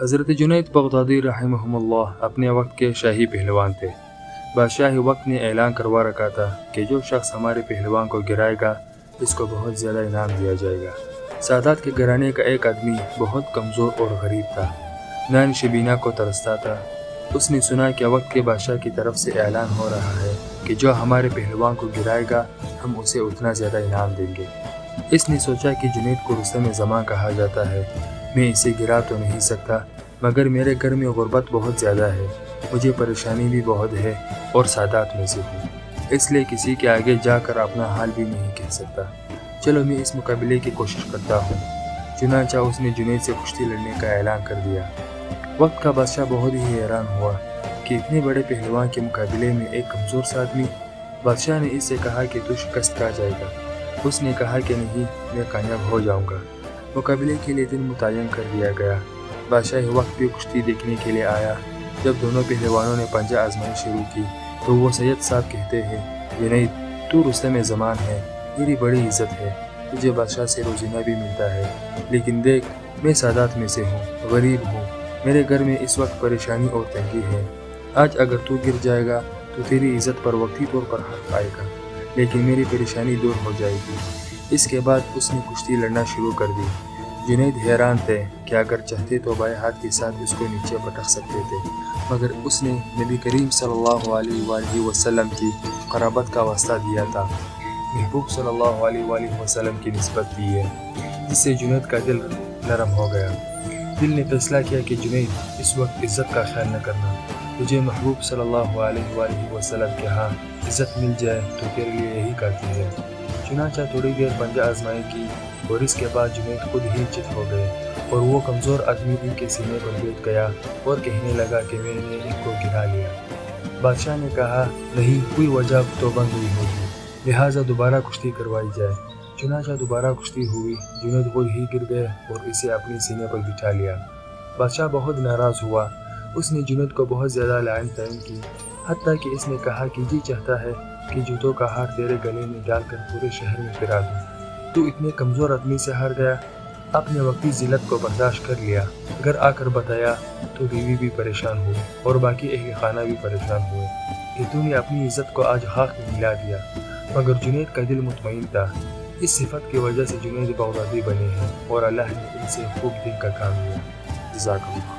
حضرت جنید بغدادی رحمہم اپنے وقت کے شاہی پہلوان تھے۔ بادشاہ وقت نے اعلان کروا رکھا تھا کہ جو شخص ہمارے پہلوان کو گرائے گا اس کو بہت زیادہ انعام دیا جائے گا۔ سادات کے گھرانے کا ایک آدمی بہت کمزور اور غریب تھا، نان شبینہ کو ترستا تھا۔ اس نے سنا کہ وقت کے بادشاہ کی طرف سے اعلان ہو رہا ہے کہ جو ہمارے پہلوان کو گرائے گا ہم اسے اتنا زیادہ انعام دیں گے۔ اس نے سوچا کہ جنید کو رستم زمان کہا جاتا ہے، میں اسے گرا تو نہیں سکتا مگر میرے گھر میں غربت بہت زیادہ ہے، مجھے پریشانی بھی بہت ہے اور سادات میں سے ہوں، اس لیے کسی کے آگے جا کر اپنا حال بھی نہیں کہہ سکتا۔ چلو میں اس مقابلے کی کوشش کرتا ہوں۔ چنانچہ اس نے جنید سے کشتی لڑنے کا اعلان کر دیا۔ وقت کا بادشاہ بہت ہی حیران ہوا کہ اتنے بڑے پہلوان کے مقابلے میں ایک کمزور سا آدمی۔ بادشاہ نے اس سے کہا کہ تو شکست کھا جائے گا۔ اس نے کہا کہ نہیں، میں کامیاب ہو جاؤں گا۔ مقابلے کے لیے دن متعین کر دیا گیا۔ بادشاہ وقت بھی کشتی دیکھنے کے لیے آیا۔ جب دونوں پہلوانوں نے پنجہ آزمائی شروع کی تو وہ سید صاحب کہتے ہیں، جنید تو رستم زمان ہے، میری بڑی عزت ہے، تجھے بادشاہ سے روزینہ بھی ملتا ہے، لیکن دیکھ میں سادات میں سے ہوں، غریب ہوں، میرے گھر میں اس وقت پریشانی اور تنگی ہے۔ آج اگر تو گر جائے گا تو تیری عزت پر وقتی طور پر حق آئے گا، لیکن میری پریشانی دور ہو جائے گی۔ اس کے بعد اس نے کشتی لڑنا شروع کر دی۔ جنید حیران تھے کہ اگر چاہتے تو بائیں ہاتھ کے ساتھ اس کو نیچے پٹک سکتے تھے، مگر اس نے نبی کریم صلی اللہ علیہ وآلہ وسلم کی قرابت کا واسطہ دیا تھا، محبوب صلی اللہ علیہ وآلہ وسلم کی نسبت دی ہے، جس سے جنید کا دل نرم ہو گیا۔ دل نے فیصلہ کیا کہ جنید اس وقت عزت کا خیال نہ کرنا، تجھے محبوب صلی اللہ علیہ وآلہ وسلم کے ہاں عزت مل جائے تو تیرے لیے یہی کافی ہے۔ چنانچہ تھوڑی دیر پنجہ آزمائی کی اور اس کے بعد جنید خود ہی چت ہو گئے اور وہ کمزور آدمی ان کے سینے پر بیٹھ گیا اور کہنے لگا کہ میں نے ان کو گرا لیا۔ بادشاہ نے کہا، نہیں، کوئی وجہ تو بن گئی ہوگی، لہٰذا دوبارہ کشتی کروائی جائے۔ چنانچہ دوبارہ کشتی ہوئی، جنید خود ہی گر گئے اور اسے اپنے سینے پر بٹھا لیا۔ بادشاہ بہت ناراض ہوا، اس نے جنید کو بہت زیادہ لعن طعن کی، حتیٰ کہ اس نے کہا کہ جی چاہتا ہے کہ جوتوں کا ہار تیرے گلے میں ڈال کر پورے شہر میں پھرا دوں۔ تو اتنے کمزور آدمی سے ہار گیا، اپنے وقتی ذلت کو برداشت کر لیا۔ گھر آ کر بتایا تو بیوی بھی پریشان ہوئی اور باقی اہل خانہ بھی پریشان ہوئے کہ تو نے اپنی عزت کو آج خاک میں ملا دیا، مگر جنید کا دل مطمئن تھا۔ اس صفت کی وجہ سے جنید بغدادی بنے ہیں اور اللہ نے ان سے خوب دل کا کام لیا۔ جزاک اللہ۔